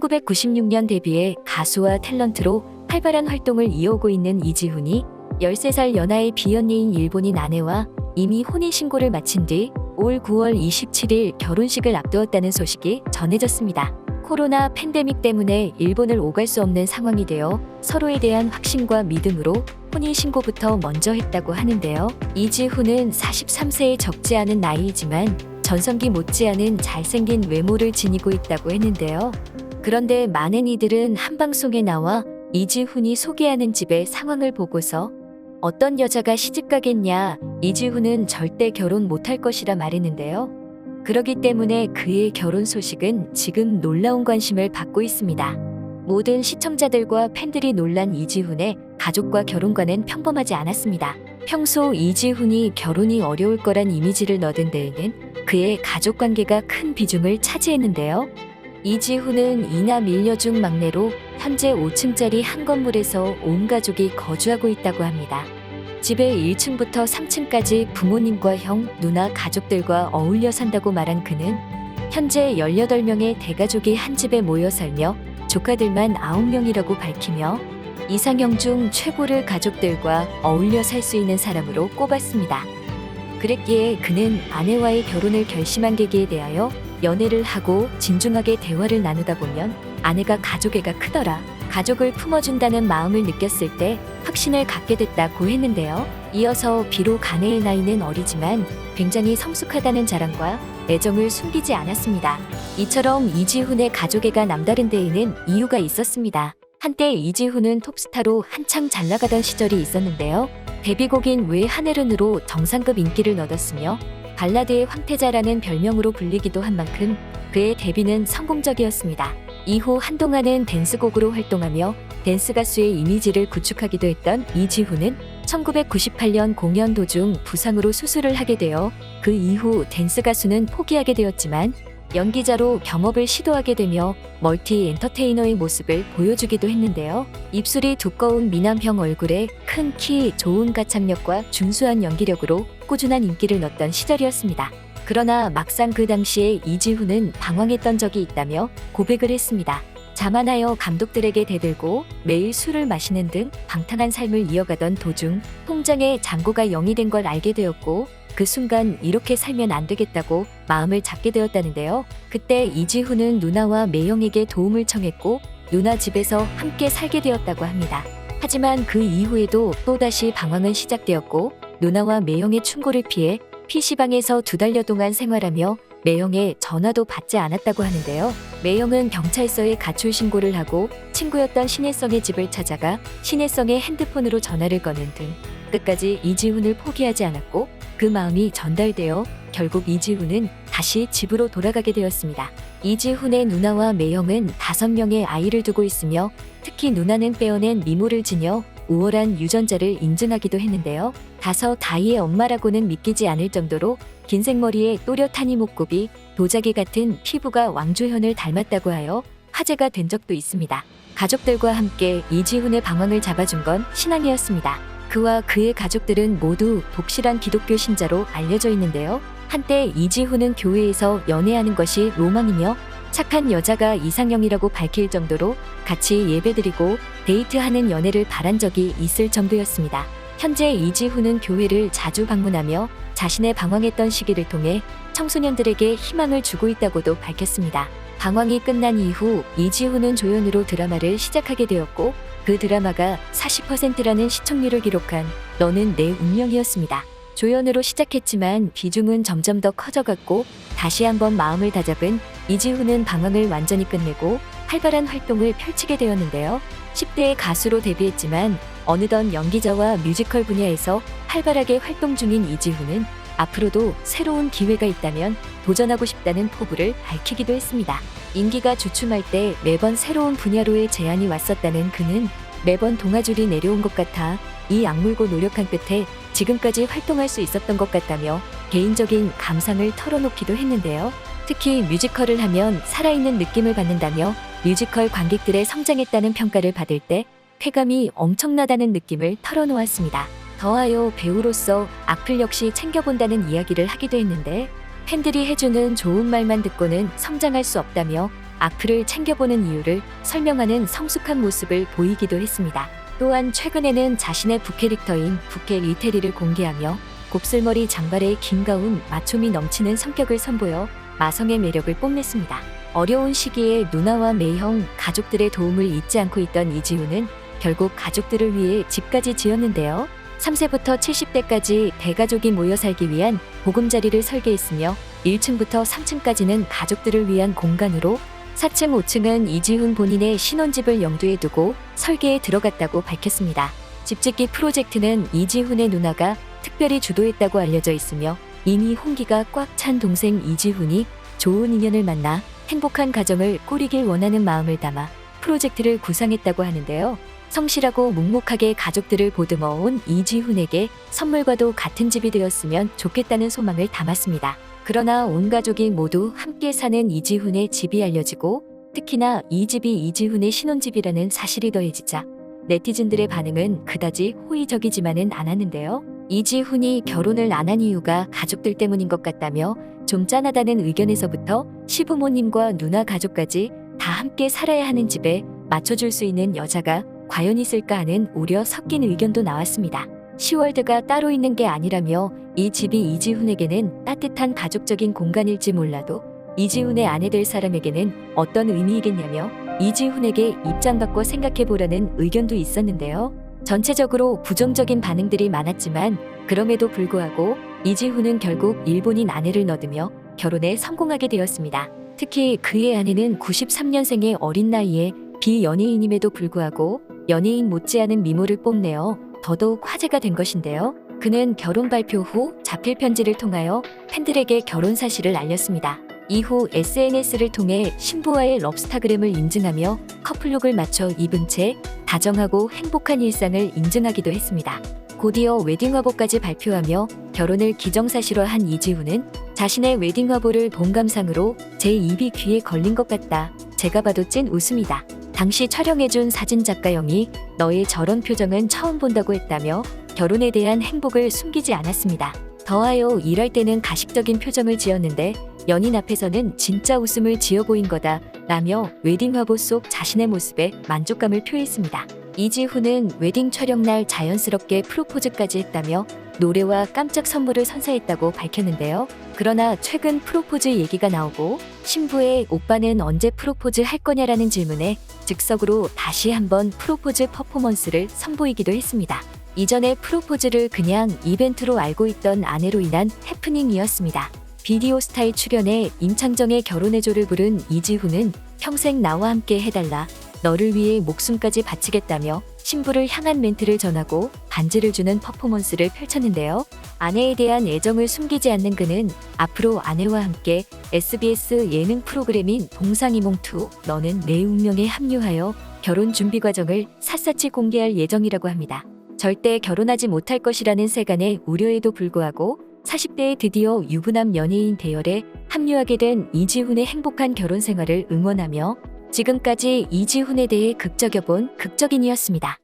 1996년 데뷔해 가수와 탤런트로 활발한 활동을 이어오고 있는 이지훈이 13살 연하의 비연예인 일본인 아내와 이미 혼인신고를 마친 뒤 올 9월 27일 결혼식을 앞두었다는 소식이 전해졌습니다. 코로나 팬데믹 때문에 일본을 오갈 수 없는 상황이 되어 서로에 대한 확신과 믿음으로 혼인신고부터 먼저 했다고 하는데요. 이지훈은 43세에 적지 않은 나이이지만 전성기 못지않은 잘생긴 외모를 지니고 있다고 했는데요. 그런데 많은 이들은 한 방송에 나와 이지훈이 소개하는 집의 상황을 보고서 어떤 여자가 시집가겠냐, 이지훈은 절대 결혼 못할 것이라 말했는데요. 그렇기 때문에 그의 결혼 소식은 지금 놀라운 관심을 받고 있습니다. 모든 시청자들과 팬들이 놀란 이지훈의 가족과 결혼과는 평범하지 않았습니다. 평소 이지훈이 결혼이 어려울 거란 이미지를 넣은 데에는 그의 가족 관계가 큰 비중을 차지했는데요. 이지훈은 이남 일녀 중 막내로 현재 5층짜리 한 건물에서 온 가족이 거주하고 있다고 합니다. 집에 1층부터 3층까지 부모님과 형, 누나, 가족들과 어울려 산다고 말한 그는 현재 18명의 대가족이 한 집에 모여 살며 조카들만 9명이라고 밝히며 이상형 중 최고를 가족들과 어울려 살 수 있는 사람으로 꼽았습니다. 그랬기에 그는 아내와의 결혼을 결심한 계기에 대하여 연애를 하고 진중하게 대화를 나누다 보면 아내가 가족애가 크더라. 가족을 품어준다는 마음을 느꼈을 때 확신을 갖게 됐다고 했는데요. 이어서 비록 아내의 나이는 어리지만 굉장히 성숙하다는 자랑과 애정을 숨기지 않았습니다. 이처럼 이지훈의 가족애가 남다른 데에는 이유가 있었습니다. 한때 이지훈은 톱스타로 한창 잘 나가던 시절이 있었는데요. 데뷔곡인 왜 하늘은으로 정상급 인기를 얻었으며 발라드의 황태자라는 별명으로 불리기도 한 만큼 그의 데뷔는 성공적이었습니다. 이후 한동안은 댄스곡으로 활동하며 댄스 가수의 이미지를 구축하기도 했던 이지훈은 1998년 공연 도중 부상으로 수술을 하게 되어 그 이후 댄스 가수는 포기하게 되었지만 연기자로 겸업을 시도하게 되며 멀티 엔터테이너의 모습을 보여주기도 했는데요. 입술이 두꺼운 미남형 얼굴에 큰 키, 좋은 가창력과 준수한 연기력으로 꾸준한 인기를 얻던 시절이었습니다. 그러나 막상 그 당시에 이지훈은 방황했던 적이 있다며 고백을 했습니다. 자만하여 감독들에게 대들고 매일 술을 마시는 등 방탕한 삶을 이어가던 도중 통장에 잔고가 0이 된 걸 알게 되었고 그 순간 이렇게 살면 안 되겠다고 마음을 잡게 되었다는데요. 그때 이지훈은 누나와 매형에게 도움을 청했고 누나 집에서 함께 살게 되었다고 합니다. 하지만 그 이후에도 또다시 방황은 시작되었고 누나와 매형의 충고를 피해 PC방에서 2달여 동안 생활하며 매형의 전화도 받지 않았다고 하는데요. 매형은 경찰서에 가출 신고를 하고 친구였던 신혜성의 집을 찾아가 신혜성의 핸드폰으로 전화를 거는 등 끝까지 이지훈을 포기하지 않았고 그 마음이 전달되어 결국 이지훈은 다시 집으로 돌아가게 되었습니다. 이지훈의 누나와 매형은 5명의 아이를 두고 있으며 특히 누나는 빼어낸 미모를 지녀 우월한 유전자를 인증하기도 했는데요. 5 아이의 엄마라고는 믿기지 않을 정도로 긴 생머리에 또렷한 이목구비, 도자기 같은 피부가 왕조현을 닮았다고 하여 화제가 된 적도 있습니다. 가족들과 함께 이지훈의 방황을 잡아준 건 신앙이었습니다. 그와 그의 가족들은 모두 독실한 기독교 신자로 알려져 있는데요. 한때 이지훈은 교회에서 연애하는 것이 로망이며 착한 여자가 이상형이라고 밝힐 정도로 같이 예배드리고 데이트하는 연애를 바란 적이 있을 정도였습니다. 현재 이지훈은 교회를 자주 방문하며 자신의 방황했던 시기를 통해 청소년들에게 희망을 주고 있다고도 밝혔습니다. 방황이 끝난 이후 이지훈은 조연으로 드라마를 시작하게 되었고 그 드라마가 40%라는 시청률을 기록한 너는 내 운명이었습니다. 조연으로 시작했지만 비중은 점점 더 커져갔고 다시 한번 마음을 다잡은 이지훈은 방황을 완전히 끝내고 활발한 활동을 펼치게 되었는데요. 10대의 가수로 데뷔했지만 어느덧 연기자와 뮤지컬 분야에서 활발하게 활동 중인 이지훈은 앞으로도 새로운 기회가 있다면 도전하고 싶다는 포부를 밝히기도 했습니다. 인기가 주춤할 때 매번 새로운 분야로의 제안이 왔었다는 그는 매번 동아줄이 내려온 것 같아 이 악물고 노력한 끝에 지금까지 활동할 수 있었던 것 같다며 개인적인 감상을 털어놓기도 했는데요. 특히 뮤지컬을 하면 살아있는 느낌을 받는다며 뮤지컬 관객들의 성장했다는 평가를 받을 때 쾌감이 엄청나다는 느낌을 털어놓았습니다. 더하여 배우로서 악플 역시 챙겨본다는 이야기를 하기도 했는데 팬들이 해주는 좋은 말만 듣고는 성장할 수 없다며 악플을 챙겨보는 이유를 설명하는 성숙한 모습을 보이기도 했습니다. 또한 최근에는 자신의 부캐릭터인 부캐 리테리를 공개하며 곱슬머리 장발에 긴 가운 마초미 넘치는 성격을 선보여 마성의 매력을 뽐냈습니다. 어려운 시기에 누나와 매형, 가족들의 도움을 잊지 않고 있던 이지훈은 결국 가족들을 위해 집까지 지었는데요. 3세부터 70대까지 대가족이 모여 살기 위한 보금자리를 설계했으며 1층부터 3층까지는 가족들을 위한 공간으로 4층, 5층은 이지훈 본인의 신혼집을 염두에 두고 설계에 들어갔다고 밝혔습니다. 집짓기 프로젝트는 이지훈의 누나가 특별히 주도했다고 알려져 있으며 이미 홍기가 꽉 찬 동생 이지훈이 좋은 인연을 만나 행복한 가정을 꾸리길 원하는 마음을 담아 프로젝트를 구상했다고 하는데요. 성실하고 묵묵하게 가족들을 보듬어온 이지훈에게 선물과도 같은 집이 되었으면 좋겠다는 소망을 담았습니다. 그러나 온 가족이 모두 함께 사는 이지훈의 집이 알려지고 특히나 이 집이 이지훈의 신혼집이라는 사실이 더해지자 네티즌들의 반응은 그다지 호의적이지만은 않았는데요. 이지훈이 결혼을 안 한 이유가 가족들 때문인 것 같다며 좀 짠하다는 의견에서부터 시부모님과 누나 가족까지 다 함께 살아야 하는 집에 맞춰줄 수 있는 여자가 과연 있을까 하는 우려 섞인 의견도 나왔습니다. 시월드가 따로 있는 게 아니라며 이 집이 이지훈에게는 따뜻한 가족적인 공간일지 몰라도 이지훈의 아내 될 사람에게는 어떤 의미이겠냐며 이지훈에게 입장 바꿔 생각해보라는 의견도 있었는데요. 전체적으로 부정적인 반응들이 많았지만 그럼에도 불구하고 이지훈은 결국 일본인 아내를 얻으며 결혼에 성공하게 되었습니다. 특히 그의 아내는 93년생의 어린 나이에 비연예인임에도 불구하고 연예인 못지않은 미모를 뽐내어 더더욱 화제가 된 것인데요. 그는 결혼 발표 후 자필 편지를 통하여 팬들에게 결혼 사실을 알렸습니다. 이후 SNS를 통해 신부와의 럽스타그램을 인증하며 커플룩을 맞춰 입은 채 다정하고 행복한 일상을 인증하기도 했습니다. 곧이어 웨딩화보까지 발표하며 결혼을 기정사실화한 이지훈은 자신의 웨딩화보를 본 감상으로 제 입이 귀에 걸린 것 같다. 제가 봐도 찐 웃음이다. 당시 촬영해준 사진작가영이 너의 저런 표정은 처음 본다고 했다며 결혼에 대한 행복을 숨기지 않았습니다. 더하여 일할 때는 가식적인 표정을 지었는데 연인 앞에서는 진짜 웃음을 지어 보인 거다 라며 웨딩화보 속 자신의 모습에 만족감을 표했습니다. 이지훈은 웨딩 촬영 날 자연스럽게 프로포즈까지 했다며 노래와 깜짝 선물을 선사했다고 밝혔는데요. 그러나 최근 프로포즈 얘기가 나오고 신부의 오빠는 언제 프로포즈 할 거냐라는 질문에 즉석으로 다시 한번 프로포즈 퍼포먼스를 선보이기도 했습니다. 이전에 프로포즈를 그냥 이벤트로 알고 있던 아내로 인한 해프닝이었습니다. 비디오 스타일 출연에 임창정의 결혼해줘를 부른 이지훈은 평생 나와 함께 해달라, 너를 위해 목숨까지 바치겠다며 신부를 향한 멘트를 전하고 반지를 주는 퍼포먼스를 펼쳤는데요. 아내에 대한 애정을 숨기지 않는 그는 앞으로 아내와 함께 SBS 예능 프로그램인 동상이몽2 너는 내 운명에 합류하여 결혼 준비 과정을 샅샅이 공개할 예정이라고 합니다. 절대 결혼하지 못할 것이라는 세간의 우려에도 불구하고 40대에 드디어 유부남 연예인 대열에 합류하게 된 이지훈의 행복한 결혼 생활을 응원하며 지금까지 이지훈에 대해 극적여본 극적인이었습니다.